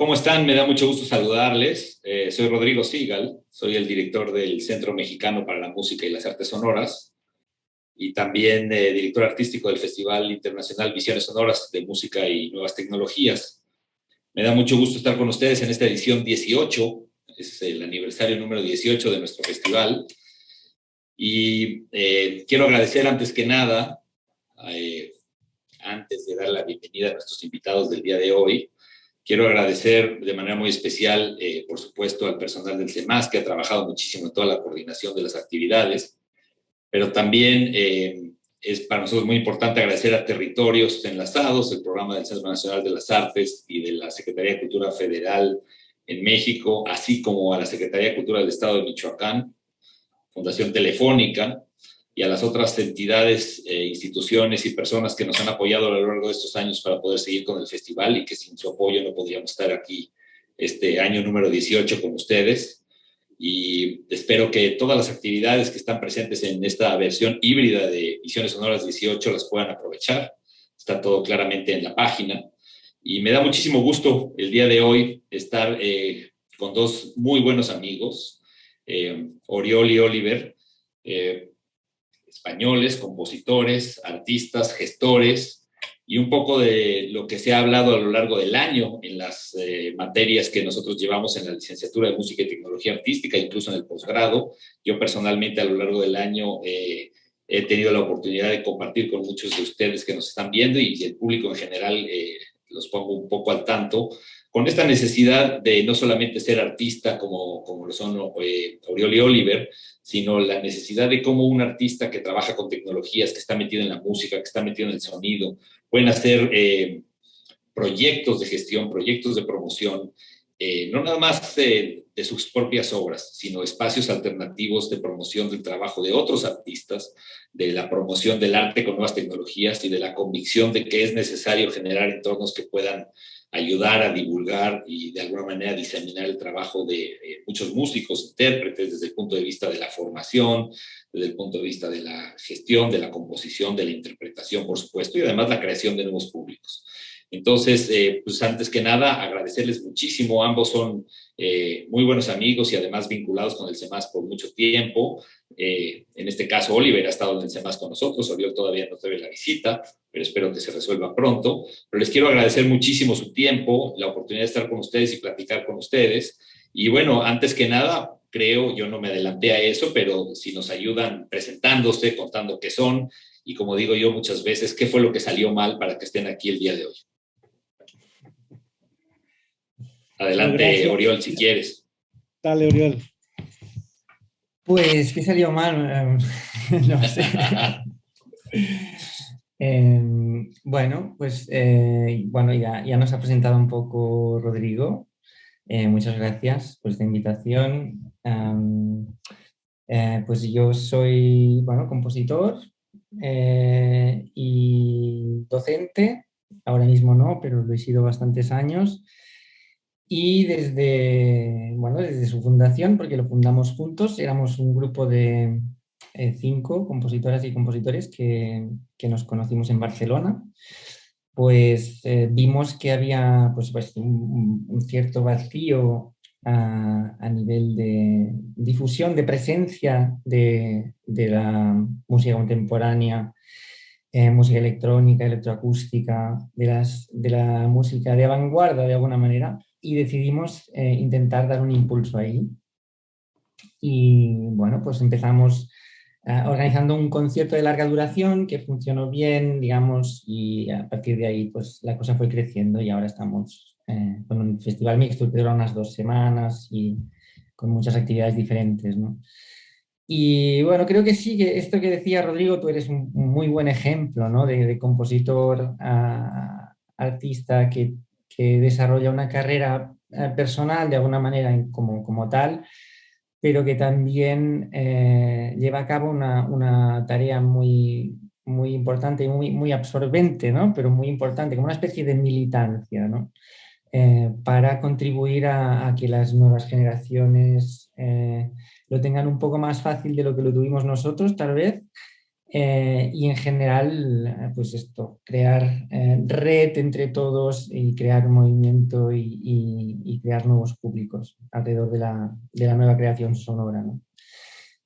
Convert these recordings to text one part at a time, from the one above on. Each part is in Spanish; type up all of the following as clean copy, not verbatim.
¿Cómo están? Me da mucho gusto saludarles. Soy Rodrigo Sigal, soy el director del Centro Mexicano para la Música y las Artes Sonoras y también director artístico del Festival Internacional Visiones Sonoras de Música y Nuevas Tecnologías. Me da mucho gusto estar con ustedes en esta edición 18, es el aniversario número 18 de nuestro festival. Y quiero agradecer antes que nada, antes de dar la bienvenida a nuestros invitados del día de hoy, quiero agradecer de manera muy especial, por supuesto, al personal del CEMAS, que ha trabajado muchísimo en toda la coordinación de las actividades, pero también es para nosotros muy importante agradecer a Territorios Enlazados, el programa del Centro Nacional de las Artes y de la Secretaría de Cultura Federal en México, así como a la Secretaría de Cultura del Estado de Michoacán, Fundación Telefónica, y a las otras entidades, instituciones y personas que nos han apoyado a lo largo de estos años para poder seguir con el festival y que sin su apoyo no podríamos estar aquí este año número 18 con ustedes. Y espero que todas las actividades que están presentes en esta versión híbrida de Visiones Sonoras 18 las puedan aprovechar. Está todo claramente en la página. Y me da muchísimo gusto el día de hoy estar con dos muy buenos amigos, Oriol y Oliver, españoles, compositores, artistas, gestores, y un poco de lo que se ha hablado a lo largo del año en las materias que nosotros llevamos en la licenciatura de Música y Tecnología Artística, incluso en el posgrado. Yo personalmente a lo largo del año he tenido la oportunidad de compartir con muchos de ustedes que nos están viendo y el público en general, los pongo un poco al tanto, con esta necesidad de no solamente ser artista como lo son Oriol y Oliver, sino la necesidad de cómo un artista que trabaja con tecnologías, que está metido en la música, que está metido en el sonido, pueden hacer proyectos de gestión, proyectos de promoción, no nada más de sus propias obras, sino espacios alternativos de promoción del trabajo de otros artistas, de la promoción del arte con nuevas tecnologías y de la convicción de que es necesario generar entornos que puedan ayudar a divulgar y de alguna manera diseminar el trabajo de muchos músicos, intérpretes, desde el punto de vista de la formación, desde el punto de vista de la gestión, de la composición, de la interpretación, por supuesto, y además la creación de nuevos públicos. Entonces, pues antes que nada, agradecerles muchísimo. Ambos son muy buenos amigos y además vinculados con el CEMAS por mucho tiempo. En este caso, Oliver ha estado en el CEMAS con nosotros. Oriol todavía no trae la visita, pero espero que se resuelva pronto. Pero les quiero agradecer muchísimo su tiempo, la oportunidad de estar con ustedes y platicar con ustedes. Y bueno, antes que nada, creo, yo no me adelanté a eso, pero si nos ayudan presentándose, contando qué son y, como digo yo muchas veces, qué fue lo que salió mal para que estén aquí el día de hoy. Adelante, Oriol, si quieres. Dale, Oriol. Pues, ¿qué salió mal? No sé. Bueno, pues bueno, ya nos ha presentado un poco Rodrigo. Muchas gracias por esta invitación. Pues yo soy, bueno, compositor y docente. Ahora mismo no, pero lo he sido bastantes años. Y desde su fundación, porque lo fundamos juntos, éramos un grupo de 5 compositoras y compositores que nos conocimos en Barcelona. Pues vimos que había pues un cierto vacío a nivel de difusión, de presencia de la música contemporánea, música electrónica, electroacústica, de la música de vanguardia de alguna manera, y decidimos intentar dar un impulso ahí. Y bueno, pues empezamos organizando un concierto de larga duración que funcionó bien, digamos, y a partir de ahí pues la cosa fue creciendo y ahora estamos con un festival mixto que dura unas 2 semanas y con muchas actividades diferentes, ¿no? Y bueno, creo que sí, que esto que decía Rodrigo, tú eres un muy buen ejemplo, ¿no? de compositor, artista que desarrolla una carrera personal de alguna manera como tal, pero que también lleva a cabo una tarea muy, muy importante y muy absorbente, ¿no? Pero muy importante, como una especie de militancia, ¿no? Para contribuir a que las nuevas generaciones lo tengan un poco más fácil de lo que lo tuvimos nosotros, tal vez, Y en general, pues esto, crear red entre todos y crear movimiento y crear nuevos públicos alrededor de la nueva creación sonora, ¿no?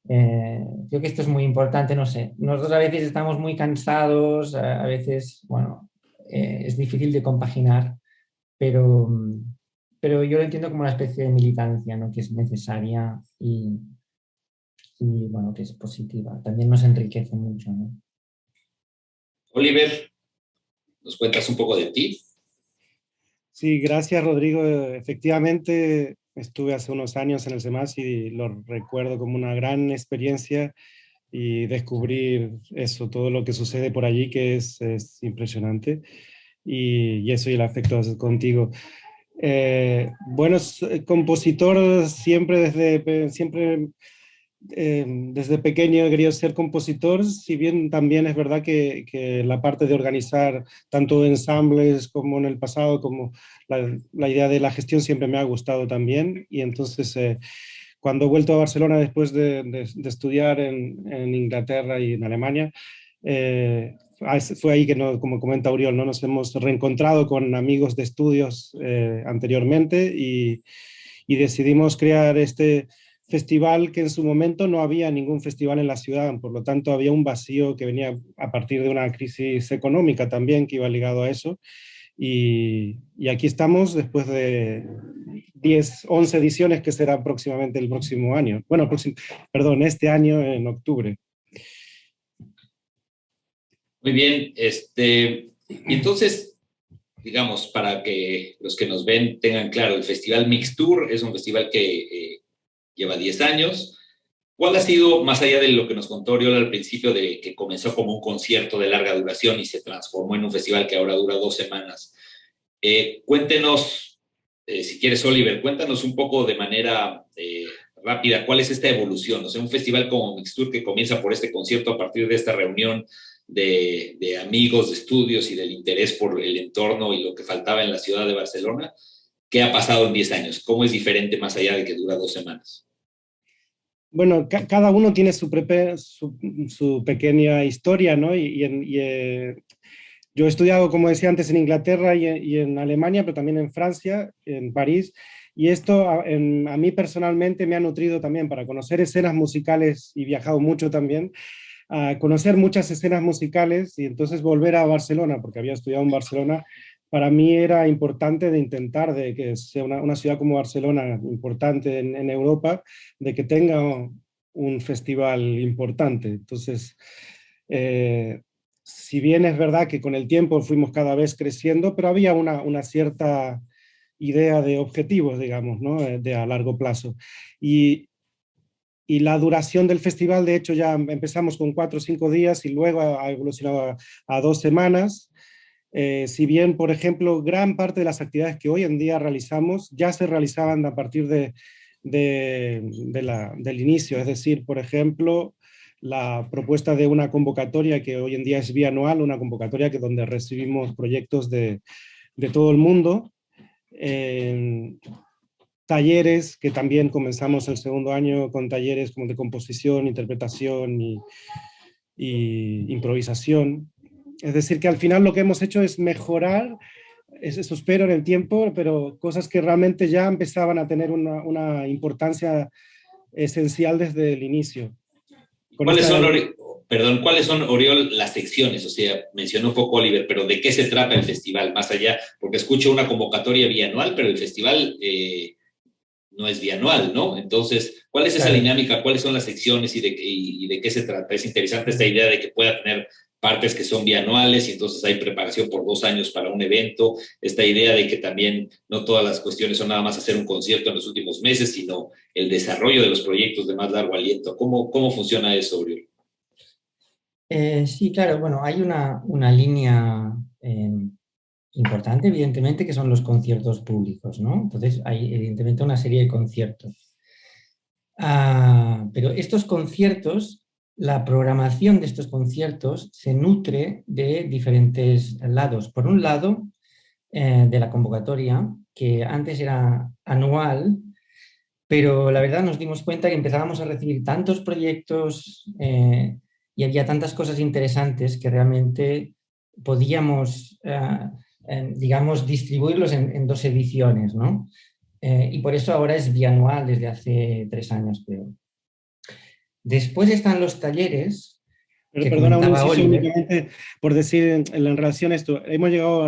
Creo que esto es muy importante, no sé. Nosotros a veces estamos muy cansados, a veces, bueno, es difícil de compaginar, pero, pero yo lo entiendo como una especie de militancia, ¿no? Que es necesaria y, bueno, que es positiva. También nos enriquece mucho, ¿no? Oliver, ¿nos cuentas un poco de ti? Sí, gracias Rodrigo. Efectivamente, estuve hace unos años en el SEMAS y lo recuerdo como una gran experiencia y descubrir eso, todo lo que sucede por allí, que es impresionante. Y eso y el afecto contigo. Bueno, compositor siempre desde pequeño he querido ser compositor, si bien también es verdad que la parte de organizar tanto ensambles como en el pasado, como la idea de la gestión siempre me ha gustado también. Y entonces, cuando he vuelto a Barcelona después de estudiar en Inglaterra y en Alemania, fue ahí que, como comenta Oriol, ¿no? Nos hemos reencontrado con amigos de estudios anteriormente y decidimos crear este festival que en su momento no había ningún festival en la ciudad, por lo tanto había un vacío que venía a partir de una crisis económica también que iba ligado a eso. Y aquí estamos después de 10, 11 ediciones que será próximamente el próximo año. Bueno, perdón, este año en octubre. Muy bien, y entonces, digamos, para que los que nos ven tengan claro, el Festival Mixtour es un festival que lleva 10 años. ¿Cuál ha sido, más allá de lo que nos contó Oriol al principio, de que comenzó como un concierto de larga duración y se transformó en un festival que ahora dura 2 semanas? Cuéntenos, si quieres, Oliver, cuéntanos un poco de manera rápida cuál es esta evolución. O sea, un festival como Mixtour que comienza por este concierto a partir de esta reunión de amigos, de estudios y del interés por el entorno y lo que faltaba en la ciudad de Barcelona. ¿Qué ha pasado en 10 años? ¿Cómo es diferente más allá de que dura 2 semanas? Bueno, cada uno tiene su pequeña historia, ¿no? Yo he estudiado, como decía antes, en Inglaterra y en Alemania, pero también en Francia, en París, y esto a mí personalmente me ha nutrido también para conocer escenas musicales y viajado mucho también, a conocer muchas escenas musicales y entonces volver a Barcelona, porque había estudiado en Barcelona, para mí era importante de intentar de que sea una ciudad como Barcelona, importante en Europa, de que tenga un festival importante. Entonces, si bien es verdad que con el tiempo fuimos cada vez creciendo, pero había una cierta idea de objetivos, digamos, ¿no? De a largo plazo. Y, y la duración del festival, de hecho, ya empezamos con 4 o 5 días y luego ha evolucionado a 2 semanas. Si bien, por ejemplo, gran parte de las actividades que hoy en día realizamos ya se realizaban a partir del inicio, es decir, por ejemplo, la propuesta de una convocatoria que hoy en día es bianual, una convocatoria donde recibimos proyectos de todo el mundo. Talleres, que también comenzamos el segundo año con talleres como de composición, interpretación y improvisación. Es decir, que al final lo que hemos hecho es mejorar, eso espero en el tiempo, pero cosas que realmente ya empezaban a tener una importancia esencial desde el inicio. Con ¿Cuáles esta, son, perdón, cuáles son, Oriol, las secciones? O sea, mencionó un poco Oliver, pero ¿de qué se trata el festival? Más allá, porque escucho una convocatoria bianual, pero el festival no es bianual, ¿no? Entonces, ¿cuál es esa claro. dinámica? ¿Cuáles son las secciones y de qué se trata? Es interesante esta idea de que pueda tener partes que son bianuales y entonces hay preparación por 2 años para un evento, esta idea de que también no todas las cuestiones son nada más hacer un concierto en los últimos meses, sino el desarrollo de los proyectos de más largo aliento. ¿Cómo funciona eso, Oriol? Sí, claro, bueno, hay una línea importante, evidentemente, que son los conciertos públicos, ¿no? Entonces, hay evidentemente una serie de conciertos. Pero estos conciertos, la programación de estos conciertos se nutre de diferentes lados. Por un lado, de la convocatoria, que antes era anual, pero la verdad nos dimos cuenta que empezábamos a recibir tantos proyectos y había tantas cosas interesantes que realmente podíamos, digamos, distribuirlos en 2 ediciones, ¿no? Y por eso ahora es bianual desde hace 3 años, creo. Después están los talleres Pero que perdona, un comentaba inciso Oliver. únicamente por decir en relación a esto, hemos llegado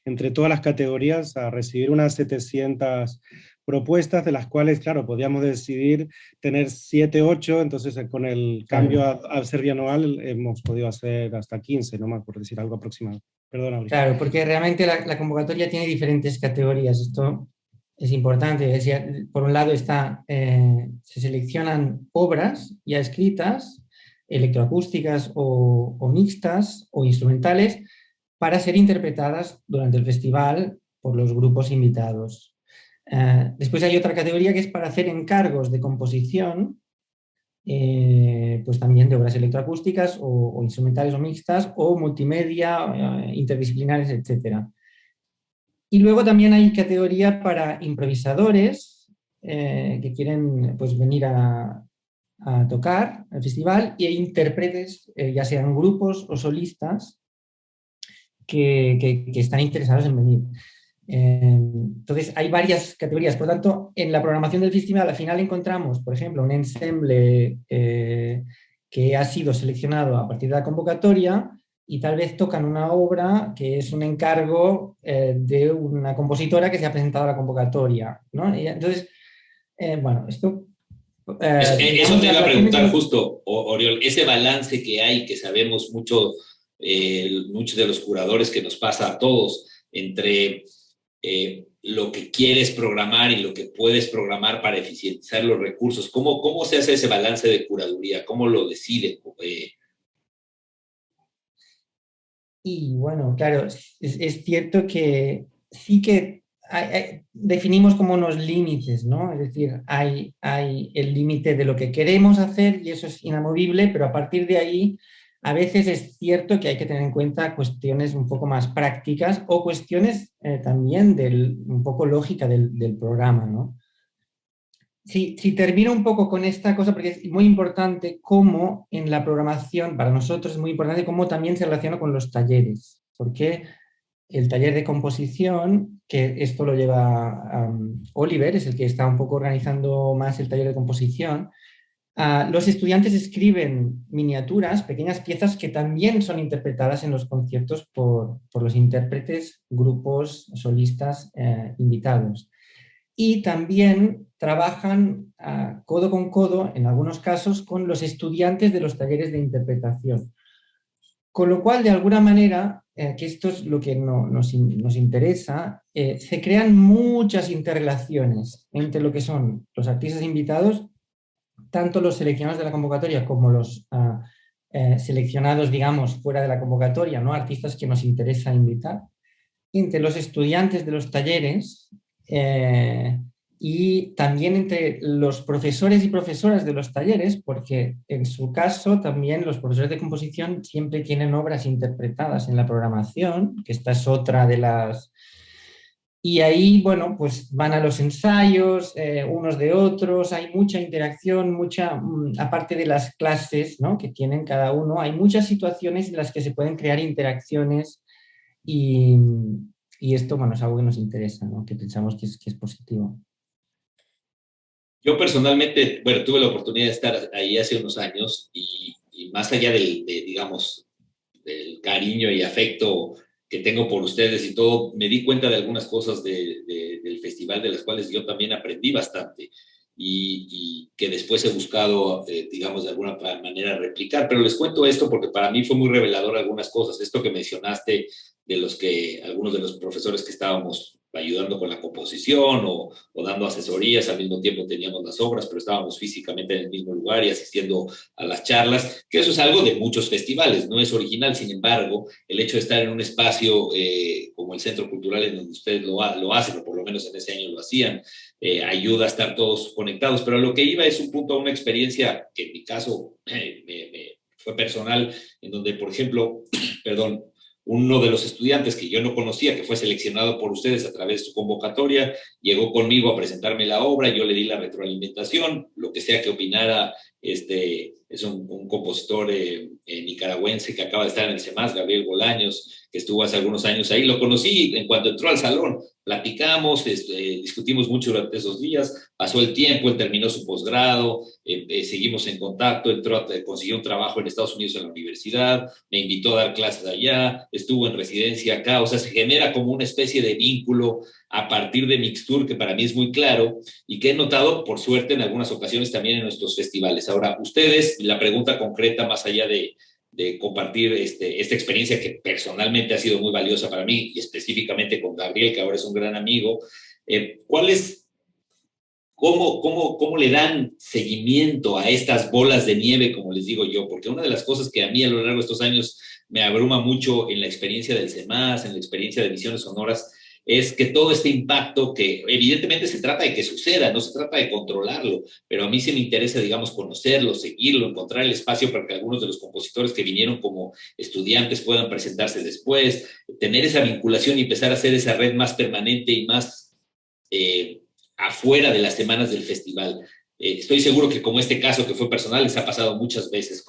entre todas las categorías a recibir unas 700 propuestas, de las cuales, claro, podíamos decidir tener 7, 8, entonces con el cambio Claro, a ser bianual hemos podido hacer hasta 15, ¿no? Más por decir algo aproximado. Perdona, Uri. claro, porque realmente la convocatoria tiene diferentes categorías. Esto es importante. Es decir, por un lado se seleccionan obras ya escritas, electroacústicas o mixtas o instrumentales, para ser interpretadas durante el festival por los grupos invitados. Después hay otra categoría que es para hacer encargos de composición, pues también de obras electroacústicas o instrumentales o mixtas, o multimedia, interdisciplinares, etc. Y luego también hay categoría para improvisadores que quieren, pues, venir a tocar al festival, y hay intérpretes, ya sean grupos o solistas, que están interesados en venir. Entonces, hay varias categorías. Por lo tanto, en la programación del festival, al final encontramos, por ejemplo, un ensemble que ha sido seleccionado a partir de la convocatoria, y tal vez tocan una obra que es un encargo de una compositora que se ha presentado a la convocatoria, ¿no? Y entonces, bueno, esto, Eso digamos, te iba a la preguntar técnica. justo, Oriol, ese balance que hay, que sabemos mucho, muchos de los curadores, que nos pasa a todos, entre lo que quieres programar y lo que puedes programar para eficientizar los recursos. ¿Cómo se hace ese balance de curaduría? ¿Cómo lo decide? Y bueno, claro, es cierto que sí que definimos como unos límites, ¿no? Es decir, hay el límite de lo que queremos hacer y eso es inamovible, pero a partir de ahí a veces es cierto que hay que tener en cuenta cuestiones un poco más prácticas, o cuestiones también un poco lógica del programa, ¿no? Si termino un poco con esta cosa, porque es muy importante cómo en la programación, para nosotros es muy importante cómo también se relaciona con los talleres, porque el taller de composición, que esto lo lleva Oliver, es el que está un poco organizando más el taller de composición. Los estudiantes escriben miniaturas, pequeñas piezas que también son interpretadas en los conciertos por los intérpretes, grupos, solistas invitados. Y también trabajan codo con codo, en algunos casos, con los estudiantes de los talleres de interpretación. Con lo cual, de alguna manera, que esto es lo que nos interesa, se crean muchas interrelaciones entre lo que son los artistas invitados, tanto los seleccionados de la convocatoria como los seleccionados, digamos, fuera de la convocatoria, ¿no? Artistas que nos interesa invitar, entre los estudiantes de los talleres, y también entre los profesores y profesoras de los talleres, porque en su caso también los profesores de composición siempre tienen obras interpretadas en la programación, que esta es otra de las. Y ahí, bueno, pues van a los ensayos unos de otros, hay mucha interacción, aparte de las clases, ¿no?, que tienen cada uno, hay muchas situaciones en las que se pueden crear interacciones, y, y esto, bueno, es algo que nos interesa, ¿no?, que pensamos que es positivo. Yo personalmente, bueno, tuve la oportunidad de estar ahí hace unos años y más allá digamos, del cariño y afecto que tengo por ustedes y todo, me di cuenta de algunas cosas del festival, de las cuales yo también aprendí bastante y que después he buscado, digamos, de alguna manera replicar. Pero les cuento esto porque para mí fue muy revelador algunas cosas. Esto que mencionaste de algunos de los profesores que estábamos ayudando con la composición o dando asesorías, al mismo tiempo teníamos las obras, pero estábamos físicamente en el mismo lugar y asistiendo a las charlas, que eso es algo de muchos festivales, no es original. Sin embargo, el hecho de estar en un espacio como el Centro Cultural, en donde ustedes lo hacen, o por lo menos en ese año lo hacían, ayuda a estar todos conectados. Pero a lo que iba es un punto, a una experiencia que en mi caso me fue personal, en donde, por ejemplo, perdón, uno de los estudiantes que yo no conocía, que fue seleccionado por ustedes a través de su convocatoria, llegó conmigo a presentarme la obra, yo le di la retroalimentación, lo que sea que opinara Es un compositor nicaragüense que acaba de estar en el CEMAS, Gabriel Bolaños, que estuvo hace algunos años ahí. Lo conocí en cuanto entró al salón, platicamos, discutimos mucho durante esos días, pasó el tiempo, él terminó su posgrado, seguimos en contacto, consiguió un trabajo en Estados Unidos en la universidad, me invitó a dar clases allá, estuvo en residencia acá, o sea, se genera como una especie de vínculo a partir de Mixtur, que para mí es muy claro y que he notado, por suerte, en algunas ocasiones también en nuestros festivales. Ahora, ustedes, la pregunta concreta, más allá de compartir esta experiencia que personalmente ha sido muy valiosa para mí, y específicamente con Gabriel, que ahora es un gran amigo, ¿cómo le dan seguimiento a estas bolas de nieve, como les digo yo? Porque una de las cosas que a mí a lo largo de estos años me abruma mucho en la experiencia del CEMAS, en la experiencia de Misiones Sonoras, es que todo este impacto, que evidentemente se trata de que suceda, no se trata de controlarlo, pero a mí sí me interesa, digamos, conocerlo, seguirlo, encontrar el espacio para que algunos de los compositores que vinieron como estudiantes puedan presentarse después, tener esa vinculación y empezar a hacer esa red más permanente y más afuera de las semanas del festival. Estoy seguro que como este caso que fue personal les ha pasado muchas veces.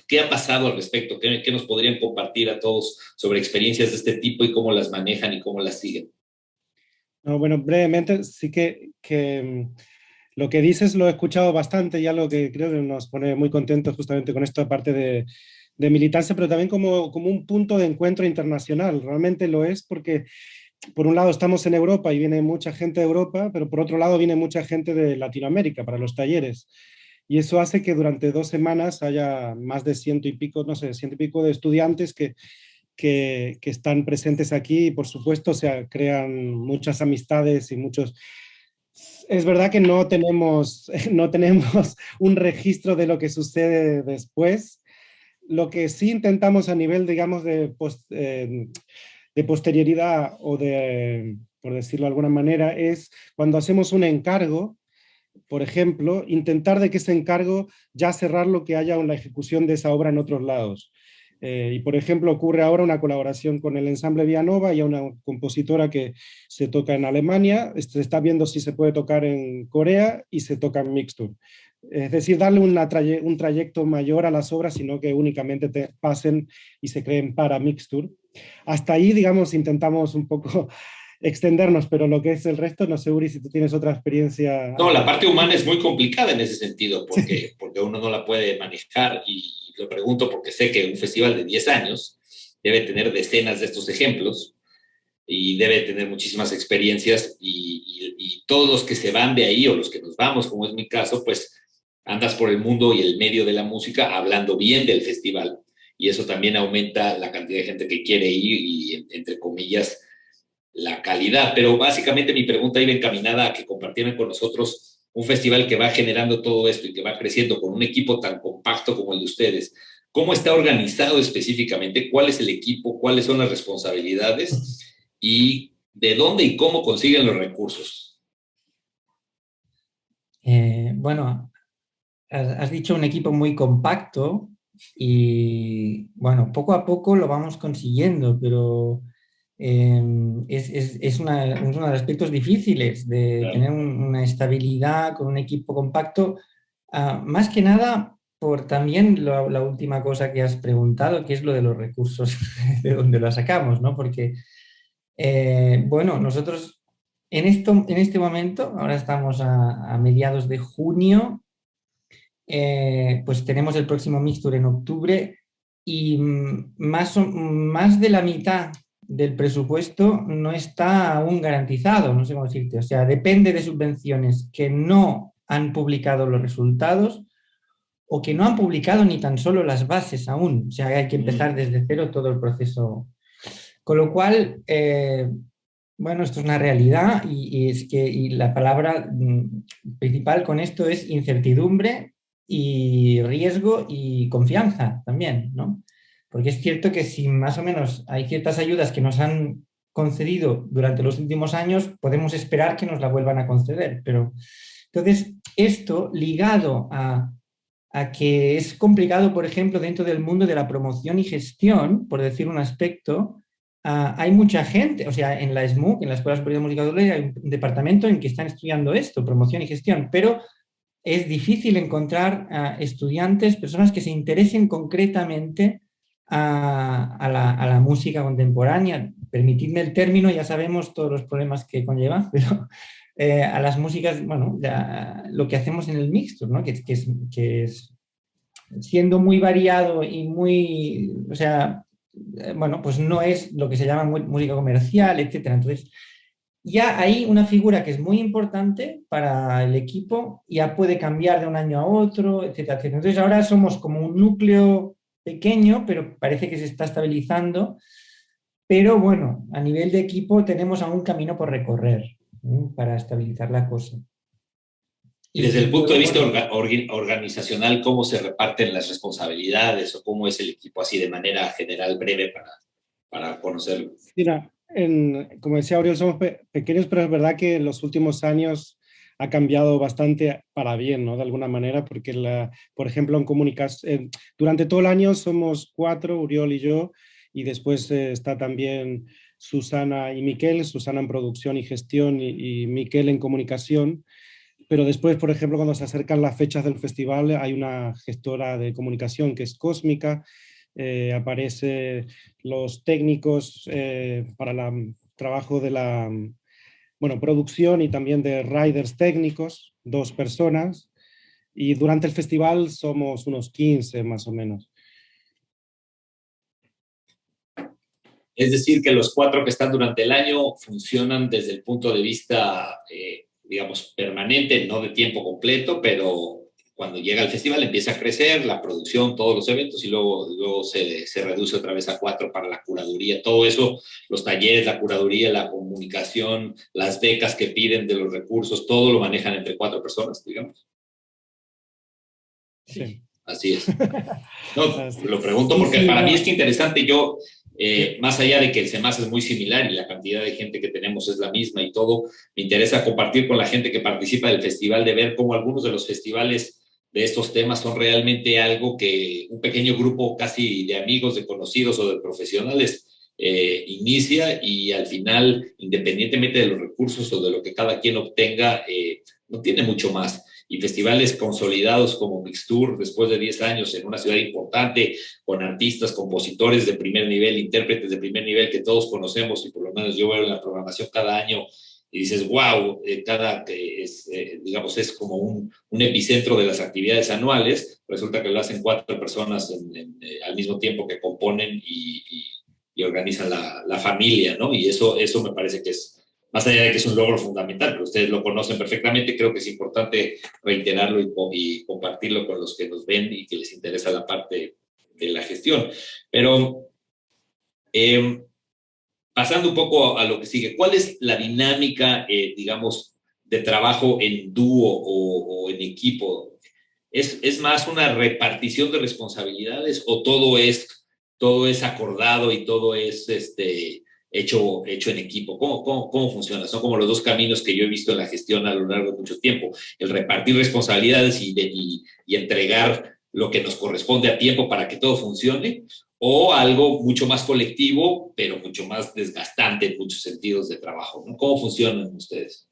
¿Qué ha pasado al respecto? ¿Qué nos podrían compartir a todos sobre experiencias de este tipo y cómo las manejan y cómo las siguen? No, bueno, brevemente, sí que lo que dices lo he escuchado bastante y algo que creo que nos pone muy contentos justamente con esta parte de militancia, pero también como un punto de encuentro internacional. Realmente lo es porque por un lado estamos en Europa y viene mucha gente de Europa, pero por otro lado viene mucha gente de Latinoamérica para los talleres. Y eso hace que durante 2 semanas haya más de ciento y pico, no sé, ciento y pico de estudiantes que están presentes aquí y por supuesto se crean muchas amistades y muchos... Es verdad que no tenemos un registro de lo que sucede después. Lo que sí intentamos a nivel, digamos, de posterioridad o de, por decirlo de alguna manera, es cuando hacemos un encargo, por ejemplo, intentar de que ese encargo ya cerrarlo, que haya una ejecución de esa obra en otros lados. Y por ejemplo, ocurre ahora una colaboración con el ensamble Vianova y a una compositora que se toca en Alemania, se está viendo si se puede tocar en Corea y se toca en Mixtur. Es decir, darle un trayecto mayor a las obras, sino que únicamente pasen y se creen para Mixtur. Hasta ahí, digamos, intentamos un poco extendernos, pero lo que es el resto, no sé, Uri, si tú tienes otra experiencia. No, la parte humana es muy complicada en ese sentido, porque uno no la puede manejar, y lo pregunto porque sé que un festival de 10 años debe tener decenas de estos ejemplos y debe tener muchísimas experiencias, y todos los que se van de ahí o los que nos vamos, como es mi caso, pues andas por el mundo y el medio de la música hablando bien del festival, y eso también aumenta la cantidad de gente que quiere ir y, entre comillas, la calidad. Pero básicamente mi pregunta iba encaminada a que compartieran con nosotros un festival que va generando todo esto y que va creciendo con un equipo tan compacto como el de ustedes. ¿Cómo está organizado específicamente? ¿Cuál es el equipo? ¿Cuáles son las responsabilidades? ¿Y de dónde y cómo consiguen los recursos? Bueno, has dicho un equipo muy compacto y bueno, poco a poco lo vamos consiguiendo, pero es uno de los aspectos difíciles de Claro. tener una estabilidad con un equipo compacto, más que nada por también la última cosa que has preguntado, que es lo de los recursos, de dónde lo sacamos, ¿no? Porque, bueno, nosotros en este momento, ahora estamos a mediados de junio, pues tenemos el próximo Mixtur en octubre y más de la mitad del presupuesto no está aún garantizado, no sé cómo decirte, o sea, depende de subvenciones que no han publicado los resultados o que no han publicado ni tan solo las bases aún, o sea, hay que empezar desde cero todo el proceso. Con lo cual, bueno, esto es una realidad y la palabra principal con esto es incertidumbre y riesgo y confianza también, ¿no? Porque es cierto que si más o menos hay ciertas ayudas que nos han concedido durante los últimos años, podemos esperar que nos la vuelvan a conceder. Pero entonces, esto ligado a que es complicado, por ejemplo, dentro del mundo de la promoción y gestión, por decir un aspecto, hay mucha gente, o sea, en la SMUC, en la Escuela Superior de Música de Udine, hay un departamento en que están estudiando esto, promoción y gestión, pero es difícil encontrar estudiantes, personas que se interesen concretamente a la música contemporánea. Permitidme el término, ya sabemos todos los problemas que conlleva, pero a las músicas, bueno, lo que hacemos en el Mixture, ¿no? que es siendo muy variado y muy, o sea, bueno, pues no es lo que se llama música comercial, etcétera. Entonces, ya hay una figura que es muy importante para el equipo, ya puede cambiar de un año a otro, etcétera, etcétera. Entonces, ahora somos como un núcleo pequeño, pero parece que se está estabilizando. Pero bueno, a nivel de equipo tenemos aún camino por recorrer, ¿no? Para estabilizar la cosa. Y desde el punto luego, de vista bueno, organizacional, ¿cómo se reparten las responsabilidades o cómo es el equipo así de manera general, breve, para conocerlo? Mira, como decía Auriel, somos pequeños, pero es verdad que en los últimos años ha cambiado bastante para bien, ¿no? De alguna manera, porque, por ejemplo, en comunicación, durante todo el año somos 4, Uriol y yo, y después está también Susana y Miquel, Susana en producción y gestión y Miquel en comunicación. Pero después, por ejemplo, cuando se acercan las fechas del festival, hay una gestora de comunicación que es Cósmica, aparece los técnicos para el trabajo de la producción y también de riders técnicos, 2 personas, y durante el festival somos unos 15 más o menos. Es decir, que los 4 que están durante el año funcionan desde el punto de vista, digamos, permanente, no de tiempo completo, pero cuando llega el festival empieza a crecer la producción, todos los eventos, y luego se reduce otra vez a 4 para la curaduría. Todo eso, los talleres, la curaduría, la comunicación, las becas que piden de los recursos, todo lo manejan entre 4 personas, digamos. Sí. Así es. No, lo pregunto sí, porque sí, para no. mí es interesante. Yo, más allá de que el CEMAS es muy similar y la cantidad de gente que tenemos es la misma y todo, me interesa compartir con la gente que participa del festival, de ver cómo algunos de los festivales de estos temas son realmente algo que un pequeño grupo casi de amigos, de conocidos o de profesionales inicia, y al final, independientemente de los recursos o de lo que cada quien obtenga, no tiene mucho más. Y festivales consolidados como Mixture, después de 10 años en una ciudad importante, con artistas, compositores de primer nivel, intérpretes de primer nivel que todos conocemos, y por lo menos yo veo en la programación cada año y dices, wow, digamos, es como un epicentro de las actividades anuales. Resulta que lo hacen 4 personas al mismo tiempo que componen y organizan la familia, ¿no? Y eso me parece que es, más allá de que es un logro fundamental, pero ustedes lo conocen perfectamente, creo que es importante reiterarlo y compartirlo con los que nos ven y que les interesa la parte de la gestión. Pero pasando un poco a lo que sigue, ¿cuál es la dinámica, digamos, de trabajo en dúo o en equipo? ¿Es más una repartición de responsabilidades o todo es acordado y todo es hecho en equipo? ¿Cómo funciona? Son como los 2 caminos que yo he visto en la gestión a lo largo de mucho tiempo: el repartir responsabilidades y entregar lo que nos corresponde a tiempo para que todo funcione, o algo mucho más colectivo, pero mucho más desgastante en muchos sentidos de trabajo, ¿no? ¿Cómo funcionan ustedes?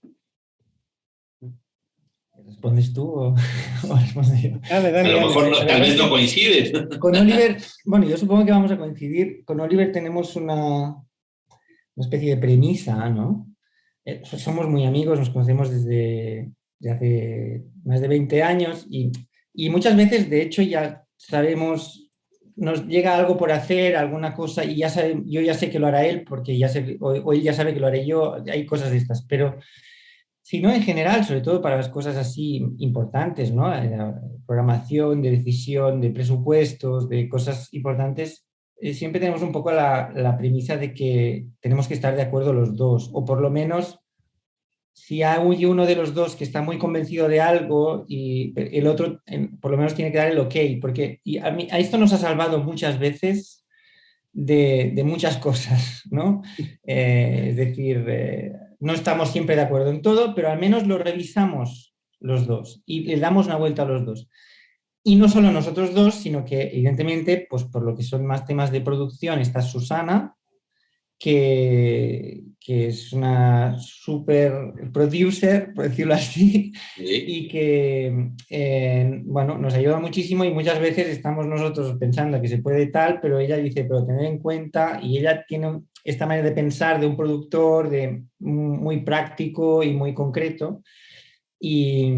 ¿Respondes tú o respondo yo? Dale, A lo mejor La tal verdad vez es no que coinciden. con Oliver, bueno, yo supongo que vamos a coincidir. Con Oliver tenemos una especie de premisa, ¿no? Somos muy amigos, nos conocemos desde hace más de 20 años y muchas veces, de hecho, ya sabemos, nos llega algo por hacer, alguna cosa, y yo ya sé que lo hará él, porque ya sé, o él ya sabe que lo haré yo, hay cosas de estas, pero si no, en general, sobre todo para las cosas así importantes, ¿no? La programación, de decisión, de presupuestos, de cosas importantes, siempre tenemos un poco la premisa de que tenemos que estar de acuerdo los dos, o por lo menos si hay uno de los dos que está muy convencido de algo y el otro por lo menos tiene que dar el ok, porque a esto nos ha salvado muchas veces de muchas cosas, ¿no? Es decir, no estamos siempre de acuerdo en todo, pero al menos lo revisamos los dos y le damos una vuelta a los dos. Y no solo nosotros dos, sino que evidentemente, pues por lo que son más temas de producción, está Susana, que es una super producer, por decirlo así, Sí. y que bueno, nos ayuda muchísimo y muchas veces estamos nosotros pensando que se puede tal, pero ella dice, pero tener en cuenta, y ella tiene esta manera de pensar de un productor muy práctico y muy concreto, y,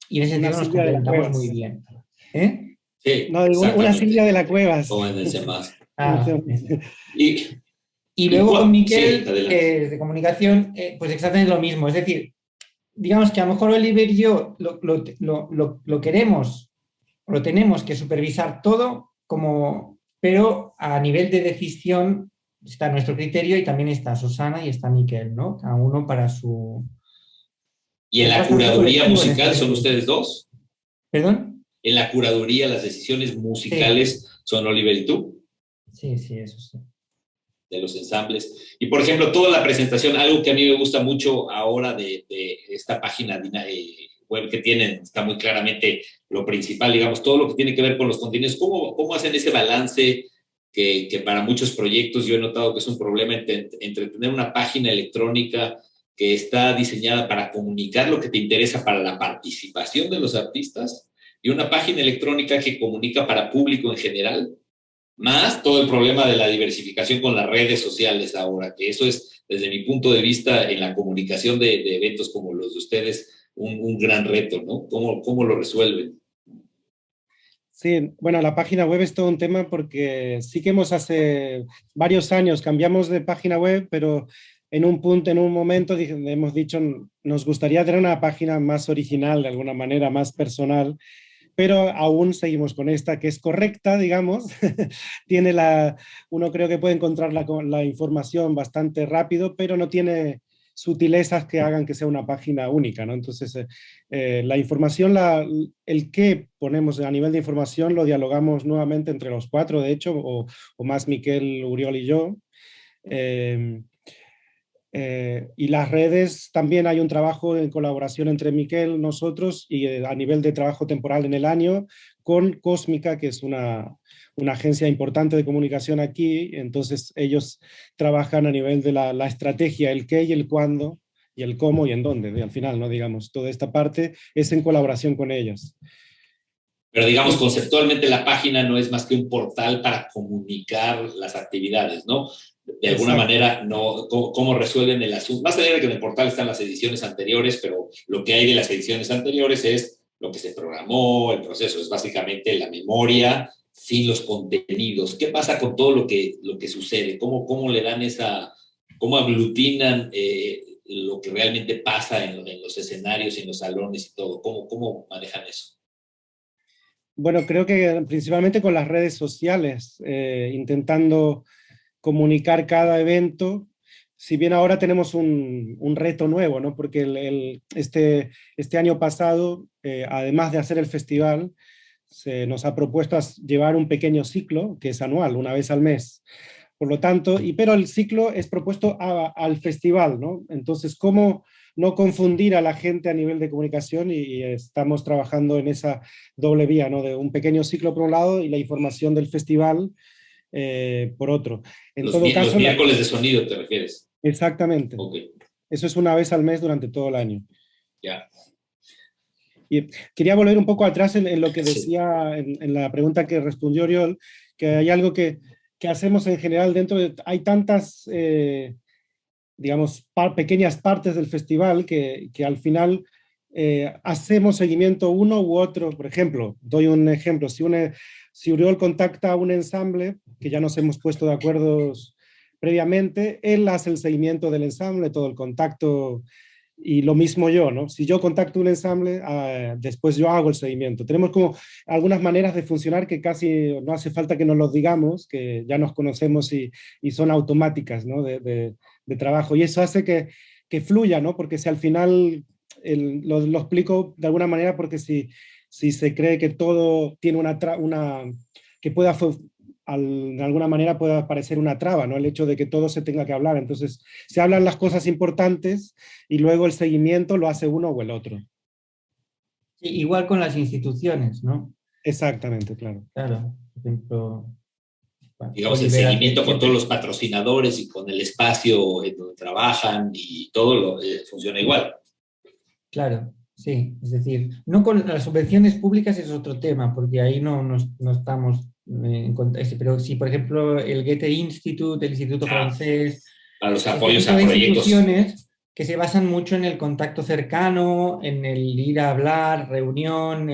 y en ese Una sentido nos Silvia de la complementamos muy Cuevas. bien. ¿Eh? Sí, No, una Silvia exactamente. de la Cuevas. Como en el CEMAS. Ah, Y, y luego con sí, Miquel, adelante. de comunicación, pues exactamente lo mismo. Es decir, digamos que a lo mejor Oliver y yo lo queremos, lo tenemos que supervisar todo, pero a nivel de decisión está nuestro criterio y también está Susana y está Miquel, ¿no? Cada uno para su... ¿Y en Es la bastante curaduría colectivo en este musical son sentido. ustedes dos? ¿Perdón? En la curaduría, las decisiones Sí, musicales son Oliver y tú, sí, sí, eso sí. de los ensambles. Y por ejemplo, toda la presentación, algo que a mí me gusta mucho ahora de esta página web que tienen, está muy claramente lo principal, digamos, todo lo que tiene que ver con los contenidos. ¿Cómo hacen ese balance que para muchos proyectos yo he notado que es un problema entre tener una página electrónica que está diseñada para comunicar lo que te interesa para la participación de los artistas y una página electrónica que comunica para público en general? Más todo el problema de la diversificación con las redes sociales ahora, que eso es, desde mi punto de vista, en la comunicación de eventos como los de ustedes, un gran reto, ¿no? ¿Cómo lo resuelven? Sí, bueno, la página web es todo un tema porque sí que hace varios años cambiamos de página web, pero en un punto, en un momento hemos dicho, nos gustaría tener una página más original, de alguna manera, más personal, pero aún seguimos con esta que es correcta, digamos. Tiene uno creo que puede encontrar la información bastante rápido, pero no tiene sutilezas que hagan que sea una página única, ¿no? Entonces, la información, el qué ponemos a nivel de información lo dialogamos nuevamente entre los cuatro, de hecho, o más Miquel, Uriol y yo. Eh, y las redes, también hay un trabajo en colaboración entre Miquel, nosotros, y a nivel de trabajo temporal en el año, con Cósmica, que es una agencia importante de comunicación aquí. Entonces ellos trabajan a nivel de la estrategia, el qué y el cuándo, y el cómo y en dónde, y al final, ¿no? Digamos, toda esta parte es en colaboración con ellos. Pero digamos, conceptualmente la página no es más que un portal para comunicar las actividades, ¿no? De alguna Exacto. manera, no, ¿cómo resuelven el asunto? Más allá de que en el portal están las ediciones anteriores, pero lo que hay de las ediciones anteriores es lo que se programó, el proceso, es básicamente la memoria sin los contenidos. ¿Qué pasa con todo lo que sucede? ¿Cómo le dan cómo aglutinan lo que realmente pasa en los escenarios, en los salones y todo? ¿Cómo manejan eso? Bueno, creo que principalmente con las redes sociales, intentando comunicar cada evento, si bien ahora tenemos un reto nuevo, ¿no? Porque este año pasado, además de hacer el festival, se nos ha propuesto llevar un pequeño ciclo que es anual, una vez al mes. Por lo tanto, pero el ciclo es propuesto al festival, ¿no? Entonces, ¿cómo no confundir a la gente a nivel de comunicación? Y estamos trabajando en esa doble vía, ¿no? De un pequeño ciclo por un lado y la información del festival por otro. En todo Los caso, miércoles de sonido, ¿te refieres? exactamente. Ok, Eso es una vez al mes durante todo el año. ya. Y quería volver un poco atrás en lo que Sí. decía en la pregunta que respondió Oriol, que hay algo que hacemos en general dentro de... Hay tantas, digamos, pequeñas partes del festival que al final hacemos seguimiento uno u otro. Por ejemplo, doy un ejemplo, si Uriol contacta a un ensamble, que ya nos hemos puesto de acuerdo previamente, él hace el seguimiento del ensamble, todo el contacto, y lo mismo yo, ¿no? Si yo contacto un ensamble, después yo hago el seguimiento. Tenemos como algunas maneras de funcionar que casi no hace falta que nos los digamos, que ya nos conocemos y son automáticas, ¿no? De trabajo. Y eso hace que fluya, ¿no? Porque si al final, lo explico de alguna manera, porque si se cree que todo tiene que pueda de alguna manera pueda parecer una traba, ¿no? El hecho de que todo se tenga que hablar. Entonces, se hablan las cosas importantes y luego el seguimiento lo hace uno o el otro. Sí, igual con las instituciones, ¿no? Exactamente, claro. Claro, por ejemplo, bueno, digamos, el Oliver seguimiento con siempre- todos los patrocinadores y con el espacio en donde trabajan y todo funciona igual. Claro, sí. Es decir, no con las subvenciones públicas es otro tema, porque ahí no estamos en contra. Pero sí, por ejemplo, el Goethe Institut, el Instituto Ah, Francés, para los este apoyos tipo a de proyectos. instituciones que se basan mucho en el contacto cercano, en el ir a hablar, reunión,